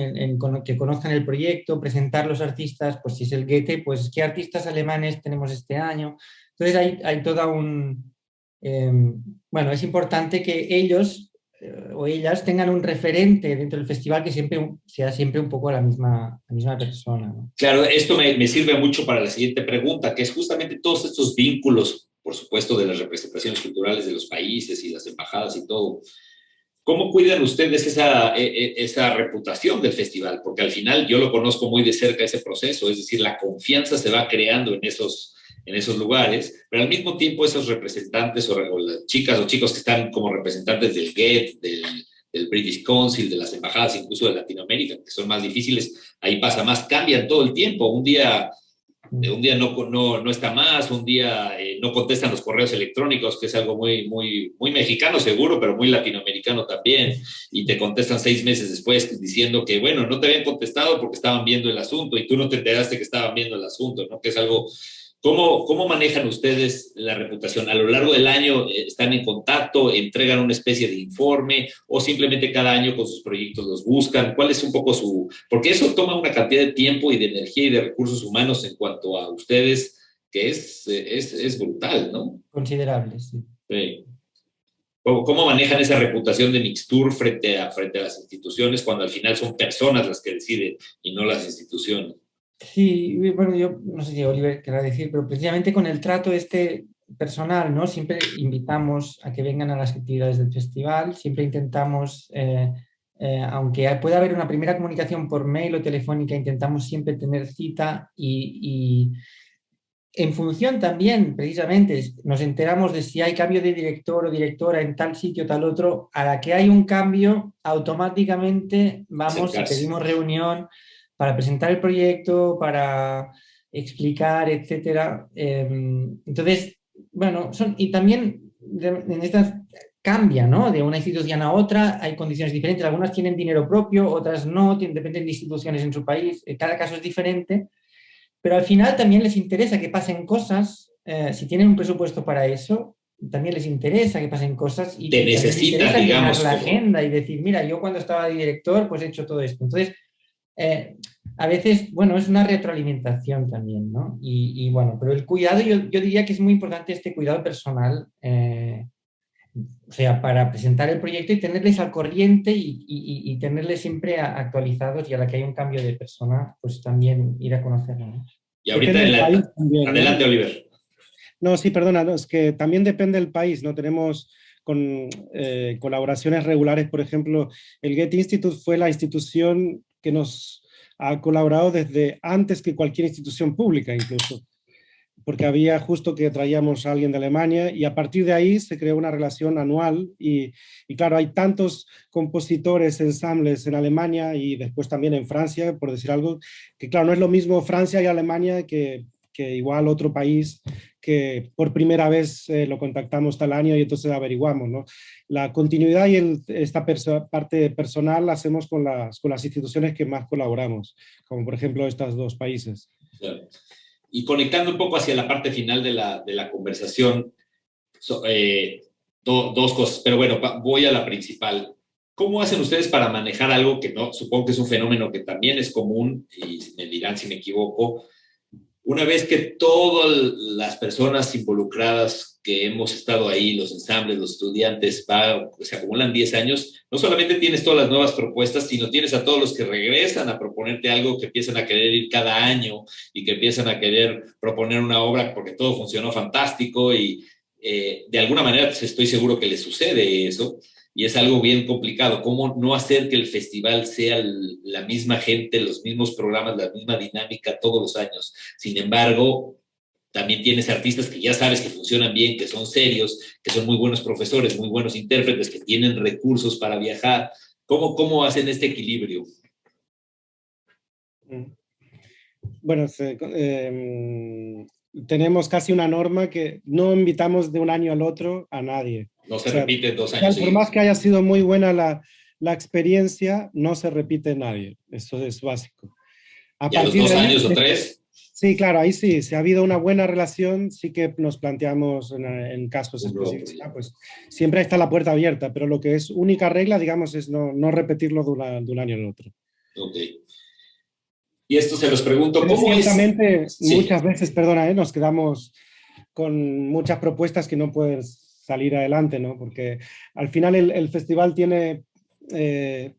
que conozcan el proyecto, presentar los artistas, pues si es el Goethe, pues qué artistas alemanes tenemos este año. Entonces hay toda un... eh, bueno, es importante que ellos o ellas tengan un referente dentro del festival que siempre sea siempre un poco la misma persona, ¿no? Claro, esto me sirve mucho para la siguiente pregunta, que es justamente todos estos vínculos, por supuesto, de las representaciones culturales de los países y las embajadas y todo. ¿Cómo cuidan ustedes esa reputación del festival? Porque al final yo lo conozco muy de cerca ese proceso, es decir, la confianza se va creando en esos lugares, pero al mismo tiempo esos representantes o las chicas o chicos que están como representantes del GET, del British Council, de las embajadas incluso de Latinoamérica, que son más difíciles, ahí pasa más, cambian todo el tiempo. Un día no está más, un día no contestan los correos electrónicos, que es algo muy mexicano seguro, pero muy latinoamericano también, y te contestan 6 meses después diciendo que, bueno, no te habían contestado porque estaban viendo el asunto y tú no te enteraste que estaban viendo el asunto, ¿no? Que es algo... ¿Cómo manejan ustedes la reputación? ¿A lo largo del año están en contacto, entregan una especie de informe o simplemente cada año con sus proyectos los buscan? ¿Cuál es un poco su...? Porque eso toma una cantidad de tiempo y de energía y de recursos humanos en cuanto a ustedes, que es brutal, ¿no? Considerables, sí. Sí. ¿Cómo manejan esa reputación de Mixtur frente a las instituciones cuando al final son personas las que deciden y no las instituciones? Sí, bueno, yo no sé si Oliver querrá decir, pero precisamente con el trato este personal, ¿no? Siempre invitamos a que vengan a las actividades del festival, siempre intentamos, aunque pueda haber una primera comunicación por mail o telefónica, intentamos siempre tener cita y en función también, precisamente, nos enteramos de si hay cambio de director o directora en tal sitio o tal otro, a la que hay un cambio, automáticamente vamos y Acercarse. pedimos reunión para presentar el proyecto, para explicar, etcétera. Entonces, bueno, y también en estas cambia, ¿no? De una institución a otra, hay condiciones diferentes, algunas tienen dinero propio, otras no, dependen de instituciones en su país, cada caso es diferente. Pero al final también les interesa que pasen cosas, si tienen un presupuesto para eso, también les interesa que pasen cosas Te y también les necesitan, interesa llenar digamos, la como... agenda y decir, mira, yo cuando estaba de director, pues he hecho todo esto. Entonces, a veces, bueno, es una retroalimentación también, ¿no? Bueno, pero el cuidado, yo diría que es muy importante este cuidado personal, o sea, para presentar el proyecto y tenerles al corriente y tenerles siempre actualizados y a la que hay un cambio de persona, pues también ir a conocerlo, ¿no? Y ahorita Depende del país también, ¿no? Adelante, Oliver. No, sí, perdona, no, es que también depende del país, ¿no? Tenemos colaboraciones regulares, por ejemplo, el Goethe Institute fue la institución que nos ha colaborado desde antes que cualquier institución pública, incluso, porque había justo que traíamos a alguien de Alemania y a partir de ahí se creó una relación anual y claro, hay tantos compositores, ensambles en Alemania y después también en Francia, por decir algo, que claro, no es lo mismo Francia y Alemania que igual otro país que por primera vez lo contactamos tal año y entonces averiguamos, ¿no? La continuidad y esta parte personal la hacemos con las instituciones que más colaboramos, como por ejemplo estos dos países. Claro. Y conectando un poco hacia la parte final de la conversación, dos cosas, pero bueno, voy a la principal. ¿Cómo hacen ustedes para manejar algo que no, supongo que es un fenómeno que también es común, y me dirán si me equivoco, una vez que todas las personas involucradas que hemos estado ahí, los ensambles, los estudiantes, se acumulan 10 años, no solamente tienes todas las nuevas propuestas, sino tienes a todos los que regresan a proponerte algo, que empiezan a querer ir cada año y que empiezan a querer proponer una obra porque todo funcionó fantástico y de alguna manera pues, estoy seguro que les sucede eso. Y es algo bien complicado. ¿Cómo no hacer que el festival sea la misma gente, los mismos programas, la misma dinámica todos los años? Sin embargo, también tienes artistas que ya sabes que funcionan bien, que son serios, que son muy buenos profesores, muy buenos intérpretes, que tienen recursos para viajar. ¿Cómo hacen este equilibrio? Bueno, tenemos casi una norma que no invitamos de un año al otro a nadie. No se O sea, repite 2 años por más seguidos. que haya sido muy buena la experiencia, no se repite nadie. Eso es básico. A ¿Y a los partir de 2 años ahí, o 3? sí, claro, ahí sí, si ha habido una buena relación, sí que nos planteamos en casos Un nuevo específicos, proyecto. pues siempre está la puerta abierta, pero lo que es única regla, digamos, es no repetirlo de un año al otro. Ok. Y esto se los pregunto, Pero ¿cómo es? ciertamente Sí, muchas veces, perdona, nos quedamos con muchas propuestas que no pueden salir adelante, ¿no? Porque al final el festival tiene, eh,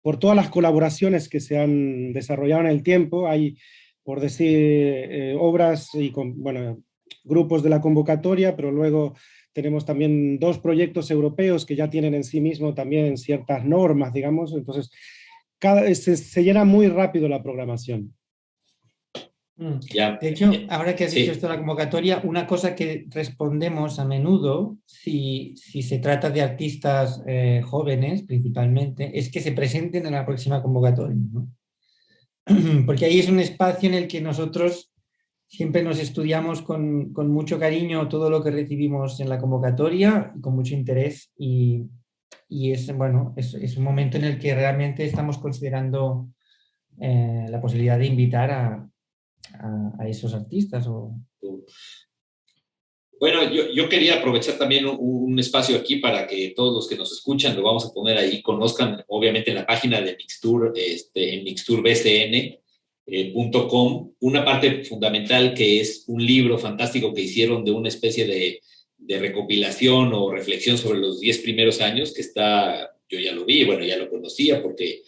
por todas las colaboraciones que se han desarrollado en el tiempo, hay, por decir, obras y, bueno, grupos de la convocatoria, pero luego tenemos también 2 proyectos europeos que ya tienen en sí mismo también ciertas normas, digamos, entonces se llena muy rápido la programación. ya. De hecho, ahora que has dicho Sí, esto de la convocatoria, una cosa que respondemos a menudo, si se trata de artistas jóvenes principalmente, es que se presenten en la próxima convocatoria, ¿no? Porque ahí es un espacio en el que nosotros siempre nos estudiamos con mucho cariño todo lo que recibimos en la convocatoria, con mucho interés y es, bueno, es un momento en el que realmente estamos considerando la posibilidad de invitar a esos artistas. bueno, yo quería aprovechar también un espacio aquí para que todos los que nos escuchan, lo vamos a poner ahí, conozcan obviamente en la página de Mixtur, en mixturbcn.com, una parte fundamental que es un libro fantástico que hicieron de una especie de recopilación o reflexión sobre los 10 primeros años, que está, yo ya lo vi, bueno, ya lo conocía porque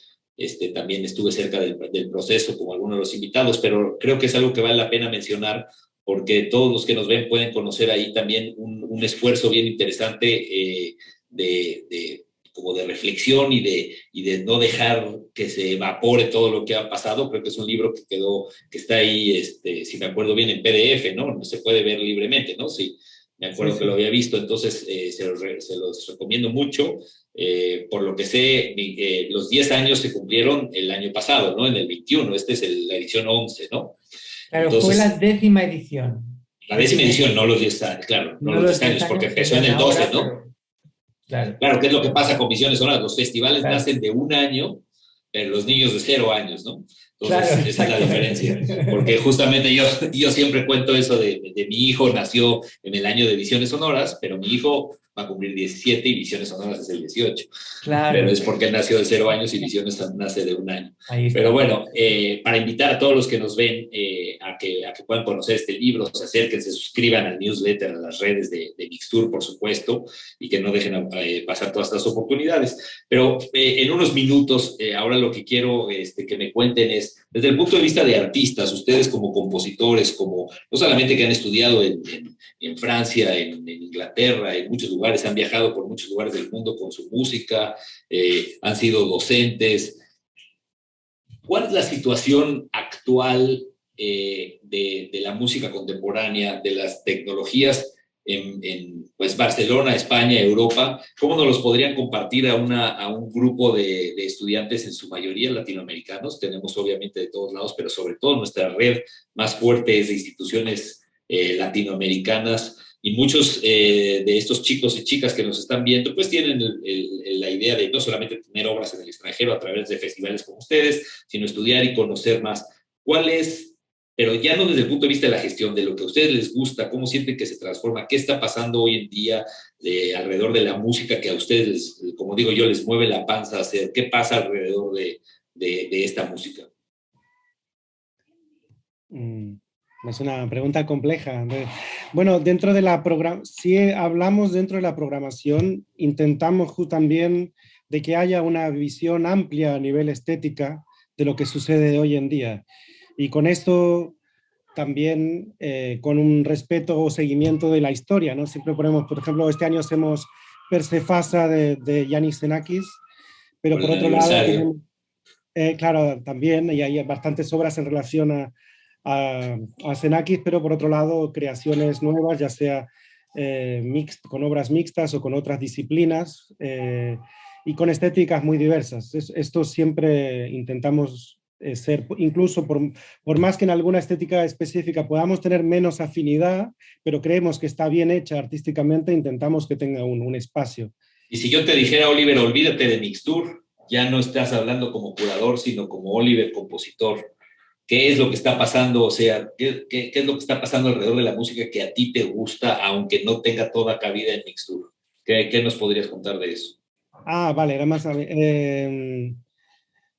también estuve cerca del proceso como algunos de los invitados, pero creo que es algo que vale la pena mencionar porque todos los que nos ven pueden conocer ahí también un esfuerzo bien interesante como de reflexión y de no dejar que se evapore todo lo que ha pasado. Creo que es un libro que quedó, que está ahí, si me acuerdo bien, en PDF, ¿no? No se puede ver libremente, ¿no? Sí, me Sí, acuerdo que lo sí. había visto, entonces se los recomiendo mucho. Por lo que sé, los 10 años se cumplieron el año pasado, ¿no? En el 21, esta es la edición 11, ¿no? Claro, fue la Entonces, 10ª edición. la 10ª Décima edición, no edición. los 10 años, claro, no No los los 10 10 años, porque años empezó en serían el 12, ahora, ¿no? pero claro, Claro, ¿qué es lo que pasa con Visiones Sonoras? Los festivales claro, nacen de un año, pero los niños de 0 años, ¿no? claro, Entonces, esa es la diferencia. Porque exactamente. justamente yo siempre cuento eso de mi hijo nació en el año de Visiones Sonoras, pero mi hijo va a cumplir 17 y Visiones Sonoras es el 18. Pero Claro, es porque él nació de 0 años y Visiones nace de un año. ahí Pero está. bueno, para invitar a todos los que nos ven a que puedan conocer este libro, se acerquen, se suscriban al newsletter, a las redes de Mixtur, por supuesto, y que no dejen pasar todas estas oportunidades. Pero en unos minutos, ahora lo que quiero que me cuenten es, desde el punto de vista de artistas, ustedes como compositores, como no solamente que han estudiado en Francia, en Inglaterra, en muchos lugares, han viajado por muchos lugares del mundo con su música, han sido docentes. ¿Cuál es la situación actual de la música contemporánea, de las tecnologías pues Barcelona, España, Europa? ¿Cómo nos los podrían compartir a un grupo de estudiantes en su mayoría latinoamericanos? Tenemos obviamente de todos lados, pero sobre todo nuestra red más fuerte es de instituciones latinoamericanas y muchos de estos chicos y chicas que nos están viendo, pues tienen la idea de no solamente tener obras en el extranjero a través de festivales como ustedes, sino estudiar y conocer más. ¿Cuál es, pero ya no desde el punto de vista de la gestión, de lo que a ustedes les gusta, cómo sienten que se transforma, qué está pasando hoy en día alrededor de la música que a ustedes, como digo yo, les mueve la panza a hacer? ¿Qué pasa alrededor de esta música? Mm, Es una pregunta compleja. Bueno, dentro de la programación, si hablamos dentro de la programación, intentamos también de que haya una visión amplia a nivel estética de lo que sucede hoy en día. Y con esto también con un respeto o seguimiento de la historia, ¿no? Siempre ponemos, por ejemplo, este año hacemos Persefasa de Yanis Xenakis, pero Por por el otro lado aniversario. tenemos claro, también, y hay bastantes obras en relación a Xenakis, pero por otro lado, creaciones nuevas, ya sea con obras mixtas o con otras disciplinas, y con estéticas muy diversas. Esto siempre intentamos ser, incluso por más que en alguna estética específica podamos tener menos afinidad, pero creemos que está bien hecha artísticamente, intentamos que tenga un espacio. Y si yo te dijera, Oliver, olvídate de Mixtur, ya no estás hablando como curador, sino como Oliver, compositor. ¿Qué es lo que está pasando? O sea, ¿qué es lo que está pasando alrededor de la música que a ti te gusta, aunque no tenga toda cabida en Mixtur? ¿Qué nos podrías contar de eso? Ah, vale, era más...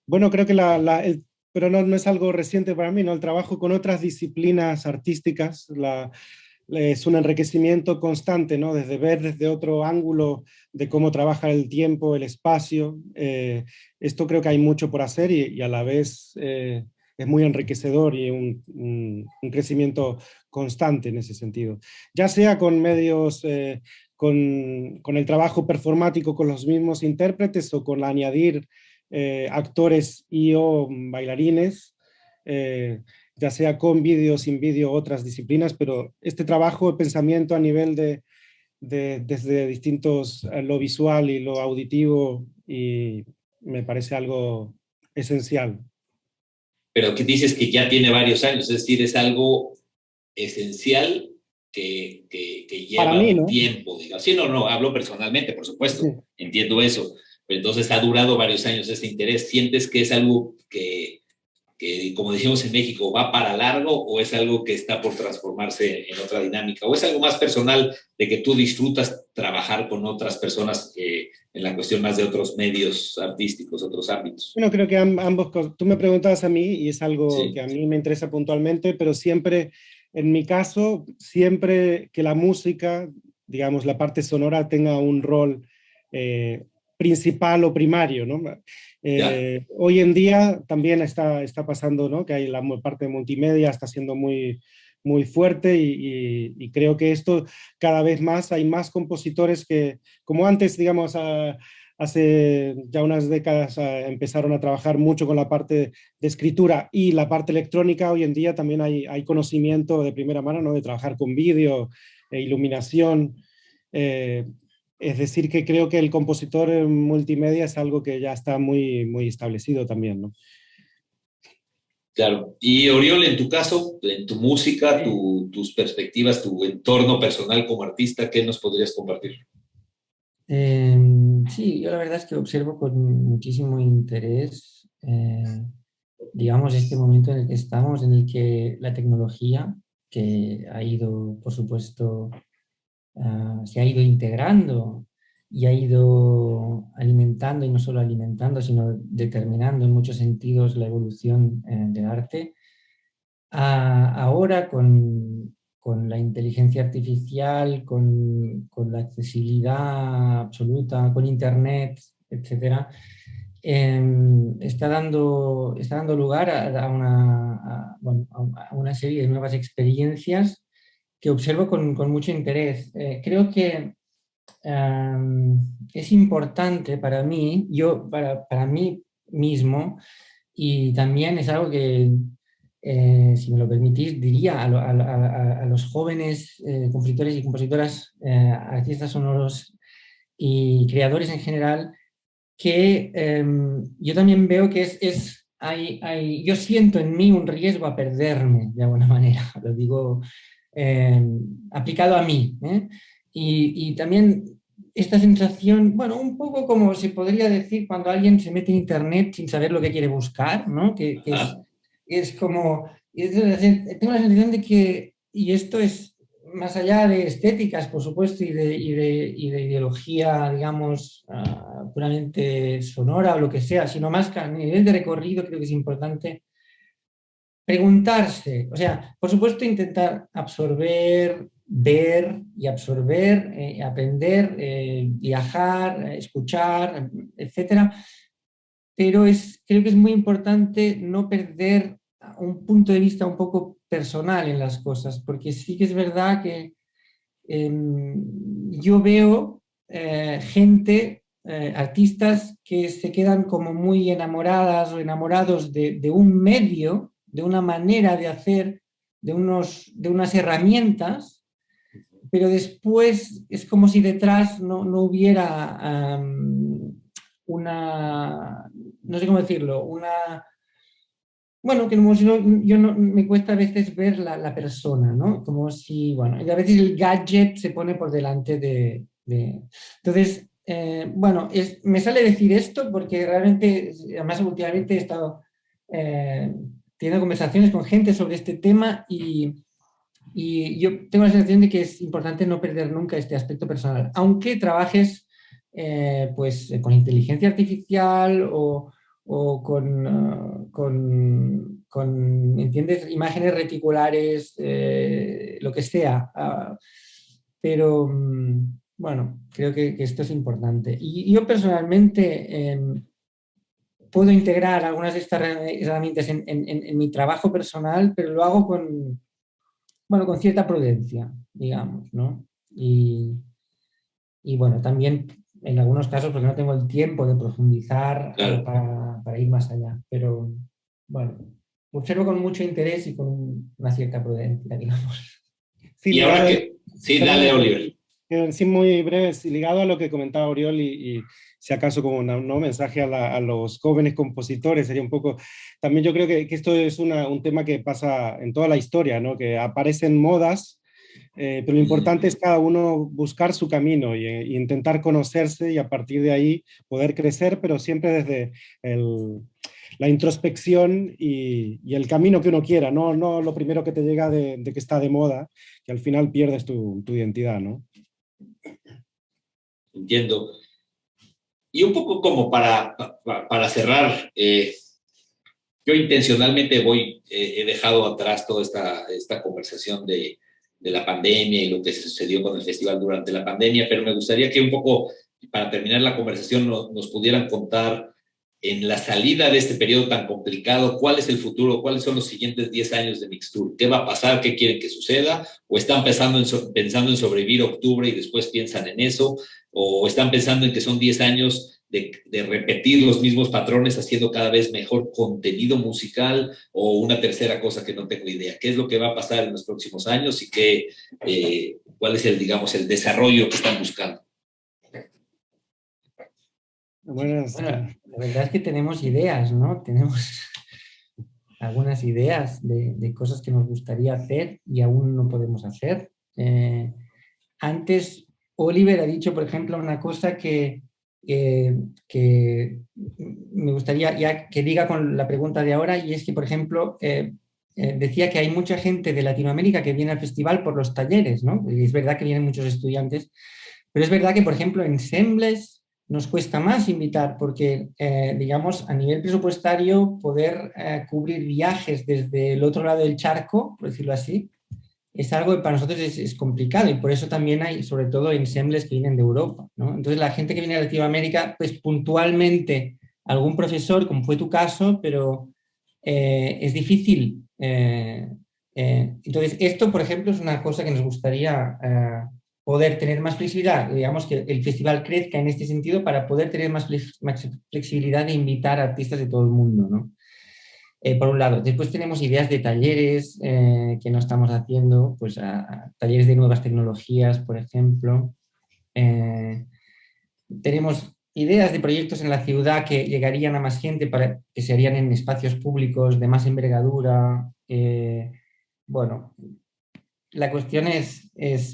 bueno, creo que pero no, no es algo reciente para mí, ¿no? El trabajo con otras disciplinas artísticas es un enriquecimiento constante, ¿no? Desde ver desde otro ángulo de cómo trabaja el tiempo, el espacio. Esto creo que hay mucho por hacer y a la vez es muy enriquecedor y un crecimiento constante en ese sentido. Ya sea con medios, con el trabajo performático con los mismos intérpretes o con añadir actores y o bailarines, ya sea con vídeo, sin vídeo, otras disciplinas, pero este trabajo de pensamiento a nivel desde distintos, lo visual y lo auditivo, y me parece algo esencial. Pero que dices que ya tiene varios años, es decir, es algo esencial que Para mí, lleva ¿no? tiempo, digamos. Sí, no, no, hablo personalmente, por supuesto, Sí. entiendo eso, pero entonces ha durado varios años este interés. ¿Sientes que es algo que, como decimos en México, va para largo o es algo que está por transformarse en otra dinámica? ¿O es algo más personal de que tú disfrutas trabajar con otras personas en la cuestión más de otros medios artísticos, otros ámbitos? Bueno, creo que ambos, tú me preguntabas a mí y es algo que Sí, a mí me interesa puntualmente, pero siempre, en mi caso, siempre que la música, digamos, la parte sonora tenga un rol eh, principal o primario, ¿no? ya. Hoy en día también está pasando, ¿no? Que hay la parte de multimedia, está siendo muy fuerte y creo que esto cada vez más, hay más compositores que, como antes, digamos, hace ya unas décadas empezaron a trabajar mucho con la parte de escritura y la parte electrónica. Hoy en día también hay conocimiento de primera mano, ¿no? De trabajar con vídeo, iluminación. Eh, es decir, que creo que el compositor multimedia es algo que ya está muy establecido también, ¿no? Claro. Y Oriol, en tu caso, en tu música, Sí. tus perspectivas, tu entorno personal como artista, ¿qué nos podrías compartir? Sí, yo la verdad es que observo con muchísimo interés, digamos, este momento en el que estamos, en el que la tecnología, que ha ido, por supuesto, se ha ido integrando y ha ido alimentando, y no solo alimentando, sino determinando en muchos sentidos la evolución del arte. Ahora con la inteligencia artificial, con la accesibilidad absoluta, con Internet, etcétera, está dando lugar bueno, a una serie de nuevas experiencias que observo con mucho interés. Creo que es importante para mí, para mí mismo, y también es algo que, si me lo permitís, diría a los jóvenes compositores y compositoras, artistas sonoros y creadores en general, que yo también veo que yo siento en mí un riesgo a perderme de alguna manera, lo digo eh, aplicado a mí. Y también esta sensación, bueno, un poco como se podría decir cuando alguien se mete en internet sin saber lo que quiere buscar, ¿no? Ajá. Es como, tengo la sensación de que, y esto es más allá de estéticas, por supuesto, y de ideología, digamos, puramente sonora o lo que sea, sino más que a nivel de recorrido, creo que es importante preguntarse, o sea, por supuesto intentar absorber, ver y absorber, aprender, viajar, escuchar, etcétera, pero creo que es muy importante no perder un punto de vista un poco personal en las cosas, porque sí que es verdad que yo veo gente, artistas que se quedan como muy enamoradas o enamorados de un medio, de una manera de hacer, de unas herramientas, pero después es como si detrás no hubiera una, no sé cómo decirlo, bueno, que yo no, me cuesta a veces ver la persona, ¿no? Como si, bueno, y a veces el gadget se pone por delante Entonces, bueno, me sale decir esto porque realmente, además últimamente he estado teniendo conversaciones con gente sobre este tema y yo tengo la sensación de que es importante no perder nunca este aspecto personal, aunque trabajes pues con inteligencia artificial o ¿entiendes? Imágenes reticulares, lo que sea. Pero bueno, creo que esto es importante. Y yo personalmente puedo integrar algunas de estas herramientas en mi trabajo personal, pero lo hago bueno, con cierta prudencia, digamos, ¿no? Y bueno, también en algunos casos porque no tengo el tiempo de profundizar Claro. para ir más allá. Pero bueno, observo con mucho interés y con una cierta prudencia, digamos. Sí, Y ahora ligado, que, sí, dale, perdón, Oliver. sí, muy breve, sí, ligado a lo que comentaba Oriol y si acaso como un mensaje a los jóvenes compositores, sería un poco, también yo creo que esto es un tema que pasa en toda la historia, ¿no? Que aparecen modas, pero lo importante es cada uno buscar su camino y intentar conocerse y a partir de ahí poder crecer, pero siempre desde la introspección y el camino que uno quiera, no lo primero que te llega de que está de moda, que al final pierdes tu identidad, ¿no? Entiendo. Y un poco como para cerrar, yo intencionalmente he dejado atrás toda esta conversación de la pandemia y lo que sucedió con el festival durante la pandemia, pero me gustaría que un poco, para terminar la conversación, nos pudieran contar en la salida de este periodo tan complicado, cuál es el futuro, cuáles son los siguientes 10 años de Mixtur, qué va a pasar, qué quieren que suceda, o están pensando en sobrevivir octubre y después piensan en eso, o están pensando en que son 10 años de repetir los mismos patrones haciendo cada vez mejor contenido musical o una tercera cosa que no tengo idea. ¿Qué es lo que va a pasar en los próximos años y cuál es digamos, el desarrollo que están buscando? Bueno, Bueno, la verdad es que tenemos ideas, ¿no? Tenemos algunas ideas de cosas que nos gustaría hacer y aún no podemos hacer. Antes, Oliver ha dicho, por ejemplo, una cosa que me gustaría ya que diga con la pregunta de ahora, y es que, por ejemplo, decía que hay mucha gente de Latinoamérica que viene al festival por los talleres, ¿no? Y es verdad que vienen muchos estudiantes, pero es verdad que, por ejemplo, en Sembles nos cuesta más invitar porque, digamos, a nivel presupuestario, poder cubrir viajes desde el otro lado del charco, por decirlo así, es algo que para nosotros es complicado y por eso también hay, sobre todo, ensembles que vienen de Europa, ¿no? Entonces, la gente que viene de Latinoamérica, pues puntualmente algún profesor, como fue tu caso, pero es difícil. Entonces, esto, por ejemplo, es una cosa que nos gustaría poder tener más flexibilidad, digamos que el festival crezca en este sentido para poder tener más flexibilidad de invitar a artistas de todo el mundo, ¿no? Por un lado. Después tenemos ideas de talleres que no estamos haciendo, pues a talleres de nuevas tecnologías, por ejemplo. Tenemos ideas de proyectos en la ciudad que llegarían a más gente, para que se harían en espacios públicos de más envergadura. Bueno, la cuestión es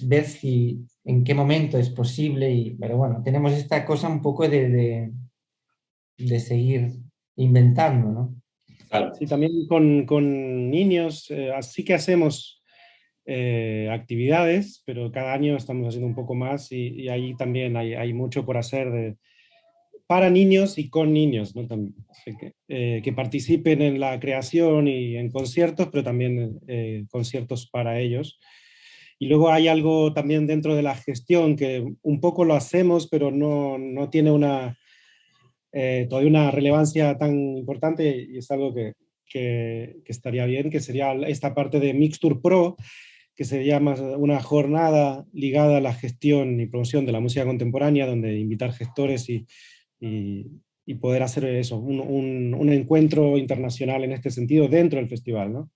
ver si en qué momento es posible, pero bueno, tenemos esta cosa un poco de seguir inventando, ¿no? Claro. sí, también con niños, así que hacemos actividades, pero cada año estamos haciendo un poco más y ahí también hay mucho por hacer para niños y con niños, ¿no? Que participen en la creación y en conciertos, pero también conciertos para ellos. Y luego hay algo también dentro de la gestión que un poco lo hacemos, pero no tiene todavía una relevancia tan importante y es algo que estaría bien, que sería esta parte de Mixtur Pro, que sería más una jornada ligada a la gestión y promoción de la música contemporánea, donde invitar gestores y, y poder hacer eso, un encuentro internacional en este sentido dentro del festival, ¿no?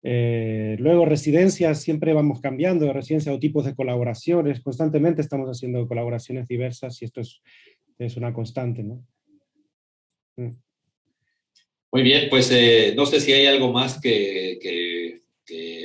Luego residencias, siempre vamos cambiando de residencia o tipos de colaboraciones, constantemente estamos haciendo colaboraciones diversas y esto es una constante, ¿no? Muy bien, pues no sé si hay algo más que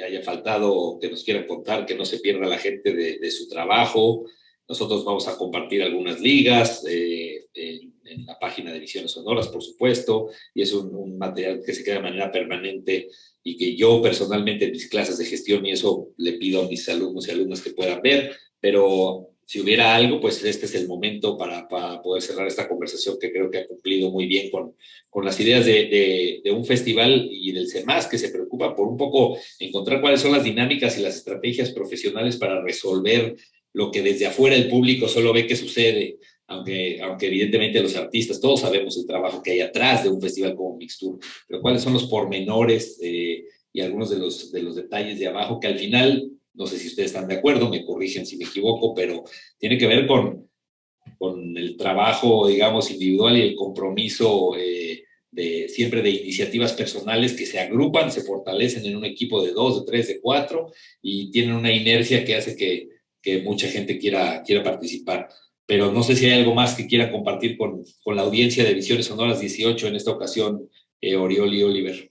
haya faltado o que nos quieran contar, que no se pierda la gente de su trabajo. Nosotros vamos a compartir algunas ligas en la página de Visiones Sonoras, por supuesto, y es un material que se queda de manera permanente y que yo personalmente en mis clases de gestión y eso le pido a mis alumnos y alumnas que puedan ver, pero si hubiera algo, pues este es el momento para poder cerrar esta conversación que creo que ha cumplido muy bien con las ideas de un festival y del CEMAS, que se preocupa por un poco encontrar cuáles son las dinámicas y las estrategias profesionales para resolver lo que desde afuera el público solo ve que sucede, aunque evidentemente los artistas, todos sabemos el trabajo que hay atrás de un festival como Mixtur, pero cuáles son los pormenores y algunos de los detalles de abajo que al final, no sé si ustedes están de acuerdo, me corrigen si me equivoco, pero tiene que ver con el trabajo, digamos, individual y el compromiso siempre de iniciativas personales que se agrupan, se fortalecen en un equipo de 2, de 3, de 4 y tienen una inercia que hace que mucha gente quiera participar. Pero no sé si hay algo más que quieran compartir con la audiencia de Visiones Sonoras 18 en esta ocasión, Oriol y Oliver.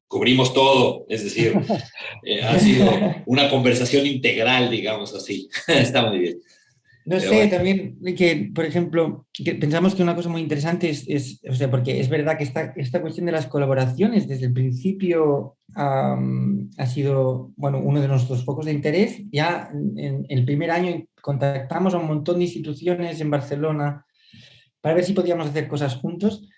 Cubrimos todo, es decir, ha sido una conversación integral, digamos así. Está muy bien. No Pero sé, bueno. también que, por ejemplo, que pensamos que una cosa muy interesante o sea, porque es verdad que esta cuestión de las colaboraciones desde el principio ha sido, bueno, uno de nuestros focos de interés. Ya en el primer año contactamos a un montón de instituciones en Barcelona para ver si podíamos hacer cosas juntos,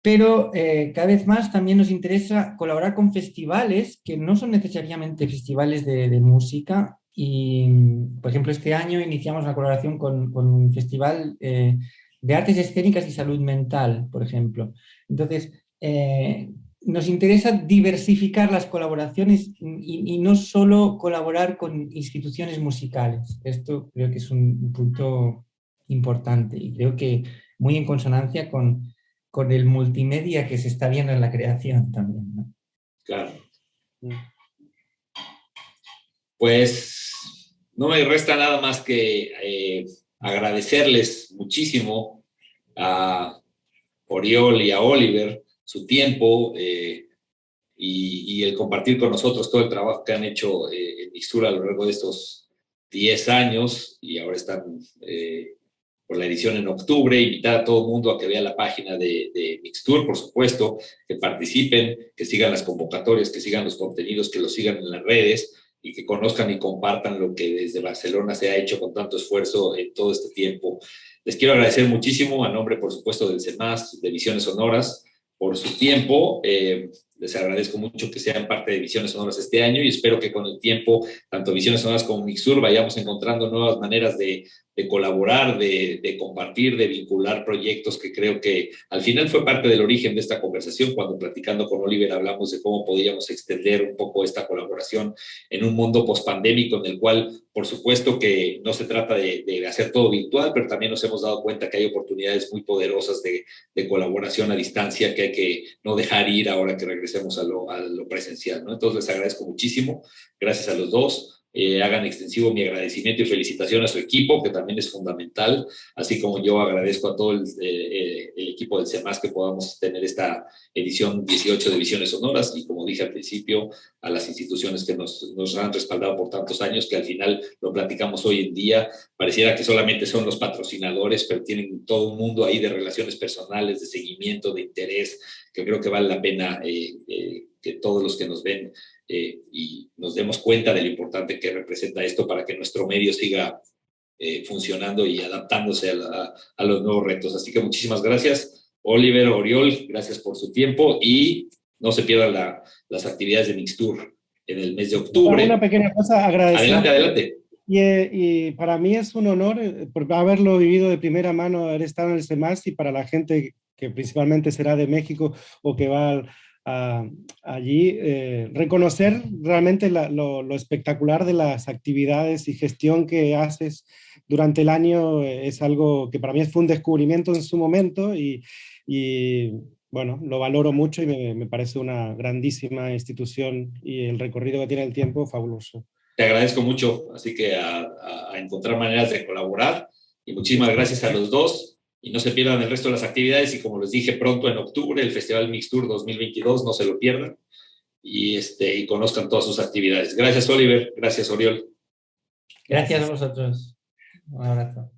pero cada vez más también nos interesa colaborar con festivales que no son necesariamente festivales de música. Y, por ejemplo, este año iniciamos una colaboración con un festival de artes escénicas y salud mental, por ejemplo. Entonces, nos interesa diversificar las colaboraciones y no solo colaborar con instituciones musicales. Esto creo que es un punto importante y creo que muy en consonancia con el multimedia que se está viendo en la creación también, ¿no? Claro. Pues no me resta nada más que agradecerles muchísimo a Oriol y a Oliver su tiempo y el compartir con nosotros todo el trabajo que han hecho en Mixtura a lo largo de estos 10 años y ahora están por la edición en octubre, invitar a todo el mundo a que vea la página de Mixtur, por supuesto, que participen, que sigan las convocatorias, que sigan los contenidos, que los sigan en las redes y que conozcan y compartan lo que desde Barcelona se ha hecho con tanto esfuerzo en todo este tiempo. Les quiero agradecer muchísimo, a nombre, por supuesto, del CEMAS, de Visiones Sonoras, por su tiempo. Les agradezco mucho que sean parte de Visiones Sonoras este año y espero que con el tiempo, tanto Visiones Sonoras como Mixtur, vayamos encontrando nuevas maneras de colaborar, de compartir, de vincular proyectos que creo que al final fue parte del origen de esta conversación. Cuando platicando con Oliver hablamos de cómo podíamos extender un poco esta colaboración en un mundo pospandémico en el cual, por supuesto que no se trata de hacer todo virtual, pero también nos hemos dado cuenta que hay oportunidades muy poderosas de colaboración a distancia que hay que no dejar ir ahora que regresemos a lo presencial, ¿no? Entonces les agradezco muchísimo, gracias a los dos. Hagan extensivo mi agradecimiento y felicitación a su equipo, que también es fundamental, así como yo agradezco a todo el equipo del CEMAS que podamos tener esta edición 18 de Visiones Sonoras y, como dije al principio, a las instituciones que nos han respaldado por tantos años, que al final lo platicamos hoy en día, pareciera que solamente son los patrocinadores, pero tienen todo un mundo ahí de relaciones personales, de seguimiento, de interés, que creo que vale la pena que todos los que nos ven y nos demos cuenta de lo importante que representa esto para que nuestro medio siga funcionando y adaptándose a los nuevos retos. Así que muchísimas gracias, Oliver, Oriol, gracias por su tiempo y no se pierdan las actividades de Mixtur en el mes de Una octubre. pequeña cosa, Adelante, agradecerte. adelante. Y para mí es un honor por haberlo vivido de primera mano, haber estado en el CEMAS y para la gente que principalmente será de México o que va allí, reconocer realmente lo espectacular de las actividades y gestión que haces durante el año es algo que para mí fue un descubrimiento en su momento y bueno, lo valoro mucho y me parece una grandísima institución y el recorrido que tiene el tiempo fabuloso. Te agradezco mucho, así que a encontrar maneras de colaborar y muchísimas gracias a los dos. Y no se pierdan el resto de las actividades. Y como les dije, pronto en octubre, el Festival Mixtour 2022, no se lo pierdan. Y conozcan todas sus actividades. Gracias, Oliver. Gracias, Oriol. Gracias a vosotros. Un abrazo.